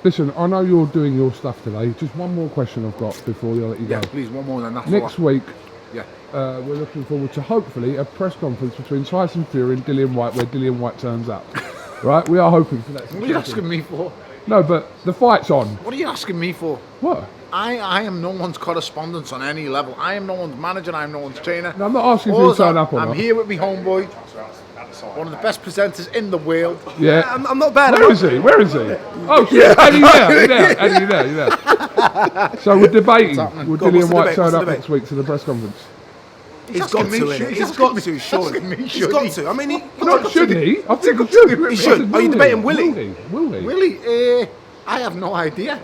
Listen, I know you're doing your stuff today. Just one more question I've got before I let you go. Yeah, please, one more than that. Next week, yeah, we're looking forward to hopefully a press conference between Tyson Fury and Dillian Whyte, where Dillian Whyte turns up. Right? We are hoping for that. What are you asking me for? No, but the fight's on. What are you asking me for? What? I am no one's correspondence on any level. I am no one's manager. I am no one's trainer. No, I'm not asking you to turn up or not. I'm here with my homeboy, one of the best presenters in the world. Yeah, I'm not bad. Where is he? Where is he? Oh, yeah. Eddie there. Eddie there. So we're debating. Would Dillian Whyte turn up next week to the press conference? He's got to, innit? He's got to, surely. He's got to. I mean, should he? I think he should. He should. Are you debating Willie? Will he? Willie? I have no idea.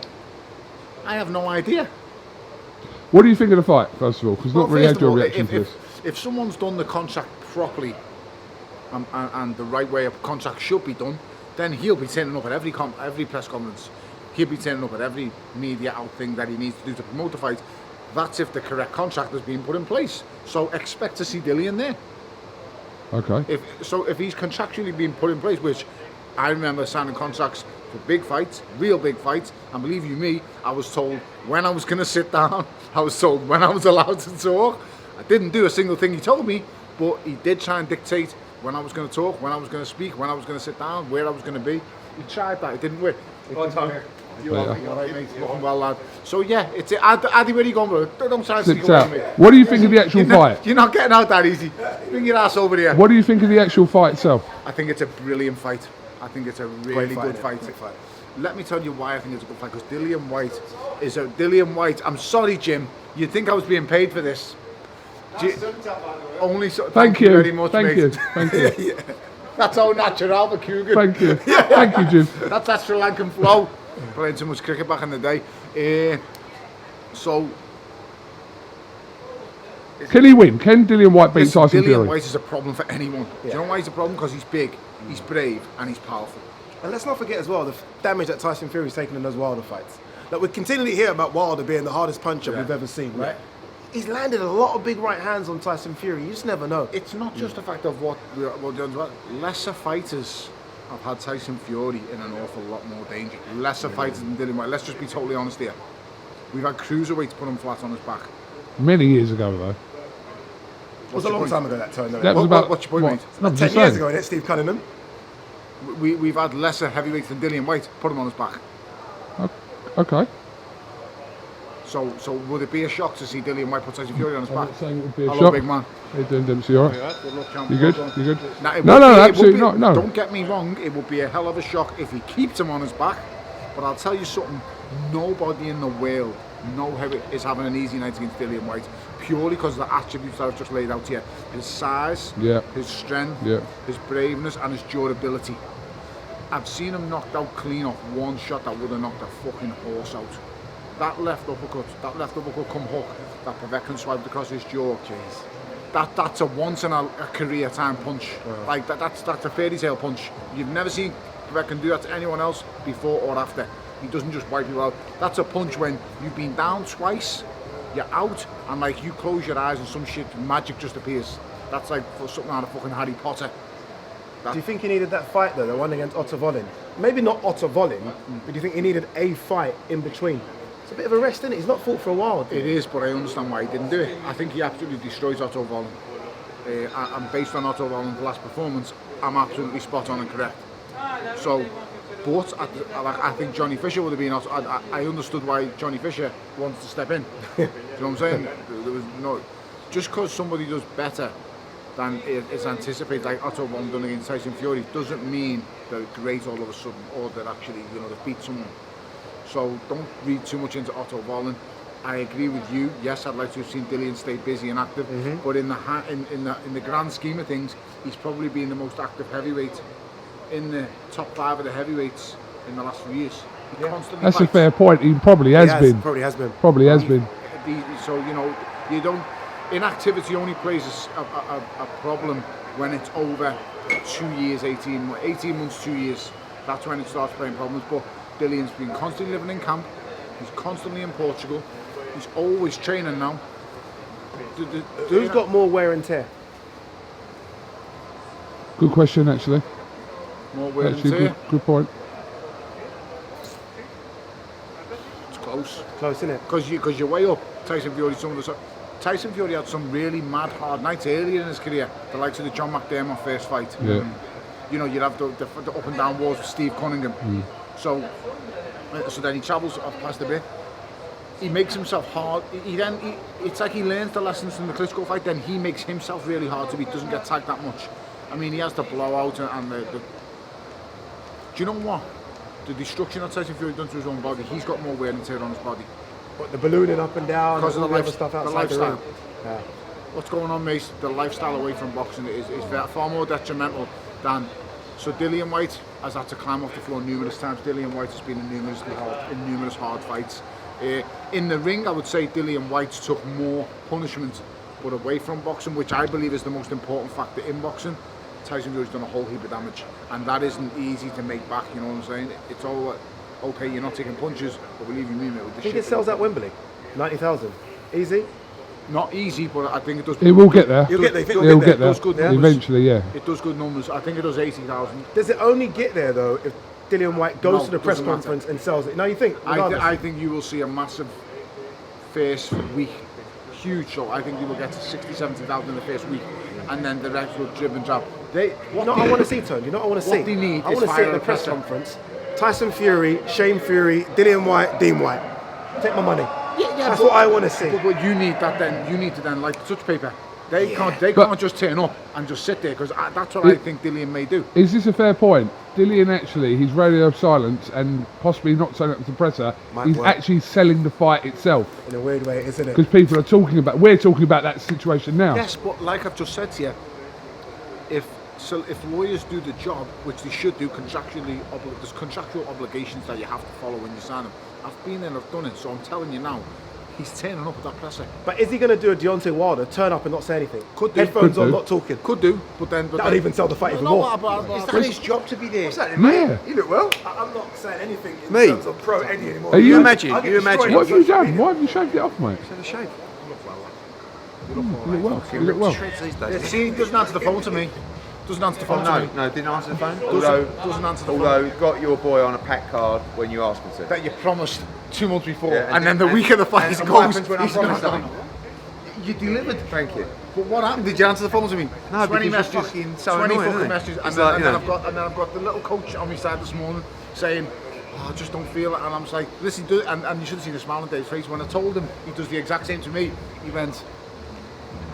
What do you think of the fight, first of all? Because not really had your reaction to this. If someone's done the contract properly and the right way a contract should be done, then he'll be turning up at every press conference. He'll be turning up at every media out thing that he needs to do to promote the fight. That's if the correct contract has been put in place. So expect to see Dillian there. Okay. If he's contractually been put in place, which I remember signing contracts for big fights, real big fights, and believe you me, I was told when I was going to sit down, I was told when I was allowed to talk. I didn't do a single thing he told me, but he did try and dictate when I was going to talk, when I was going to speak, when I was going to sit down, where I was going to be. He tried that, it didn't work. You're all right, mate. Well, lad. So yeah, it's Addy, where are you going, bro? Don't try to sneak away from me. What do you think of the actual fight? You're not getting out that easy. Bring your ass over here. What do you think of the actual fight itself? I think it's a brilliant fight. I think it's a really good fight. Let me tell you why I think it's a good fight. Because Dillian Whyte. I'm sorry, Jim. You'd think I was being paid for this. Thank you very much, mate. Thank you. That's all natural for KUGAN. Thank you. Thank you, Jim. That's that Sri Lankan flow. Playing too much cricket back in the day. Can he win? Can Dillian Whyte beat Tyson Fury? Dillian Whyte is a problem for anyone. Do you know why he's a problem? Because he's big, he's brave, and he's powerful. And let's not forget as well the damage that Tyson Fury's taken in those Wilder fights. Like, we continually hear about Wilder being the hardest puncher we've ever seen, right? He's landed a lot of big right hands on Tyson Fury. You just never know. It's not just the fact of what lesser fighters have had Tyson Fury in an awful lot more danger. Lesser fighters than Dillian Whyte. Let's just be totally honest here. We've had cruiserweights put him flat on his back. Many years ago, though. It was a long time ago, that turn, though. That was about, what's your point, mate? About 10 years ago, isn't it, Steve Cunningham? We've had lesser heavyweights than Dillian Whyte put him on his back. Okay. So would it be a shock to see Dillian Whyte put Tyson Fury on his back? I'm not saying it would be a Hello, shock. big man. How you doing, Dempsey? All right? Good luck, champ. You good? You good? No, absolutely not. No. Don't get me wrong. It would be a hell of a shock if he keeps him on his back. But I'll tell you something. Nobody in the world is having an easy night against Dillian Whyte, purely because of the attributes that I've just laid out here. His size, his strength, his braveness, and his durability. I've seen him knocked out clean off one shot that would have knocked a fucking horse out. That left uppercut come hook, that Povetkin swiped across his jaw. Jeez. That's a once in a career time punch. Like that's a fairy tale punch. You've never seen Povetkin do that to anyone else before or after. He doesn't just wipe you out. That's a punch when you've been down twice, you're out, and like you close your eyes and some shit, magic just appears. That's like for something out of fucking Harry Potter. Do you think he needed that fight though, the one against Otto Wallin? Maybe not Otto Wallin, but do you think he needed a fight in between? It's a bit of a rest, isn't it? He's not fought for a while. It is, but I understand why he didn't do it. I think he absolutely destroys Otto Wallin. And based on Otto Wallin's last performance, I'm absolutely spot on and correct. So, but I think Johnny Fisher would have been. I understood why Johnny Fisher wants to step in. Do you know what I'm saying? There was no, just because somebody does better than it's anticipated, like Otto Wallin done against Tyson Fury, doesn't mean they're great all of a sudden, or they're actually, they've beat someone. So don't read too much into Otto Wallin. I agree with you. Yes, I'd like to have seen Dillian stay busy and active, but in the grand scheme of things, he's probably been the most active heavyweight in the top 5 of the heavyweights in the last few years. He constantly That's fights. a fair point. He probably has been. Probably has been. Probably has been. So you don't. Inactivity only plays a problem when it's over 2 years, 18 months, 2 years. That's when it starts playing problems. But Dillian's been constantly living in camp. He's constantly in Portugal. He's always training now. Who's got more wear and tear? Good question, actually. More wear and tear. Good point. close. Close, innit? Because you're way up. Tyson Fury, Tyson Fury had some really mad hard nights earlier in his career. The likes of the John McDermott first fight. Yeah. You know, you'd have the up and down wars with Steve Cunningham. So then he travels past a bit. He makes himself hard. It's like he learns the lessons from the Klitschko fight. Then he makes himself really hard so he doesn't get tagged that much. I mean, he has the blowout and the. Do you know what? The destruction that Tyson Fury done to his own body. He's got more wear and tear on his body. But the ballooning up and down, Because of all the other stuff outside the lifestyle. ring. Yeah. What's going on, mate? The lifestyle away from boxing is far more detrimental than. So Dillian Whyte has had to climb off the floor numerous times. Dillian Whyte has been in numerous hard fights. In the ring, I would say Dillian Whyte took more punishment, but away from boxing, which I believe is the most important factor in boxing. Tyson Fury's done a whole heap of damage, and that isn't easy to make back. You know what I'm saying? It's all okay. You're not taking punches, but believe you me, mate, with the I think shit it sells at Wembley. 90,000. Easy. Not easy, but I think it does. It will get there. You'll get there. It'll get there. It does good numbers. Eventually, yeah. It does good numbers. I think it does 80,000. Does it only get there though if Dillian Whyte goes No, to the press doesn't matter. conference and sells it? No, you think? I think you will see a massive first week, huge show. I think you will get to 60, 70,000 in the first week, and then the rest will drib and drab. You know what I want to see, Tone? You know what I want to see? What they need I is want to see at fire the press pressure. conference, Tyson Fury, Shane Fury, Dillian Whyte, Dean Whyte. Take my money. That's what I want to see. But you need that then. You need to then like touch paper. They can't just turn up and just sit there because that's what I think Dillian may do. Is this a fair point? Dillian actually, his radio silence and possibly not selling up to the presser, he's actually selling the fight itself. In a weird way, isn't it? Because people are talking about, we're talking about that situation now. Yes, but like I've just said to you, if lawyers do the job, which they should do contractually, there's contractual obligations that you have to follow when you sign them. I've been there and I've done it, so I'm telling you now, he's turning up at that presser. But is he going to do a Deontay Wilder, turn up and not say anything? Could do. Headphones Could on, do. not talking. Could do, but then... That would even sell the fight even more. Is that his job to be there? What's that, Yeah. mate? You look well. I'm not saying anything in Me? terms of pro Eddie anymore. Are you imagine? I'll get You destroyed imagine? What have on you social done? media. Why have you shaved it off, mate? It's a shame. You look well. You look well. Shreds these days. See, he doesn't answer the phone to me. Doesn't answer the phone to me. No, didn't answer the phone. Doesn't answer the phone. Although got your boy on a pack card when you asked him to. That you promised 2 months before, Yeah, and then the week of the fight and he what goes. happens when I he's gonna promise die. something? You delivered. Thank you. But what happened? Did you answer the phone to me? No, 20 because messages, you're fucking so 20 annoying, fucking isn't it? messages, and It's then, like, and you then know. I've got the little coach on my side this morning saying, oh, I just don't feel it, and I'm just like, listen, do it, and you should have seen the smile on Dave's face when I told him he does the exact same to me. He went,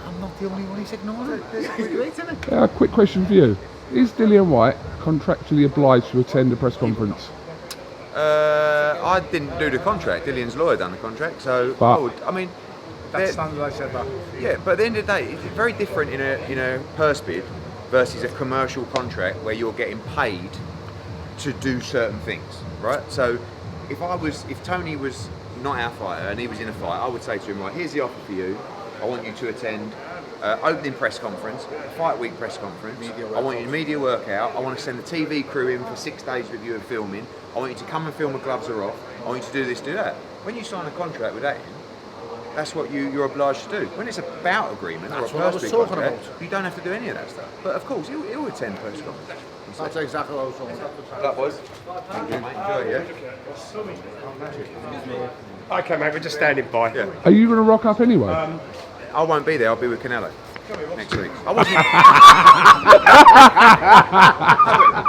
I'm not the only one he's ignoring. It's great, isn't it? A quick question for you. Is Dillian Whyte contractually obliged to attend a press conference? I didn't do the contract. Dillian's lawyer done the contract, so But- I mean, That's standard. I said that. yeah. But at the end of the day, it's very different in a purse bid versus a commercial contract where you're getting paid to do certain things, right? So if Tony was not our fighter and he was in a fight, I would say to him, right, here's the offer for you. I want you to attend opening press conference, fight week press conference. I want you to media workout. I want to send the TV crew in for 6 days with you and filming. I want you to come and film the gloves are off. I want you to do this, do that. When you sign a contract with that, that's what you're obliged to do. When it's a bout agreement That's or what I a was purse talking contract, about. you don't have to do any of that stuff. But of course, he'll attend press conference. That's exactly what I was talking about. That was. Thank you, mate. Enjoy it, yeah? Okay, mate, we're just standing by. Yeah. Are you going to rock up anyway? I won't be there. I'll be with Canelo next week. I wasn't.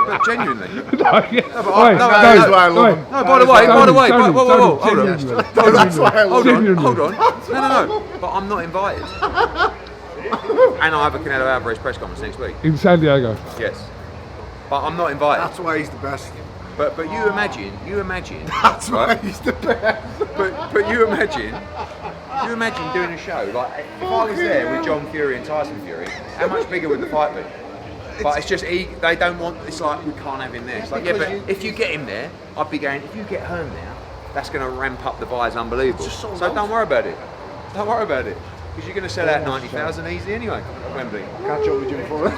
but genuinely. That is why I love him. No, by the way, whoa, hold on. That's why I love him. Hold on. No. But I'm not invited. And I have a Canelo Alvarez press conference next week. In San Diego. Yes. But I'm not invited. That's why he's the best. But you imagine. That's why right? he's the best. But you imagine doing a show like if I was there with John Fury and Tyson Fury, how much bigger would the fight be? But it's just they don't want. It's like we can't have him there. It's like yeah, but if you get him there, I'd be going. If you get Hearn now, that's going to ramp up the buys unbelievable. So don't worry about it. Don't worry about it because you're going to sell out 90,000 easy anyway at Wembley. Catch up with you before.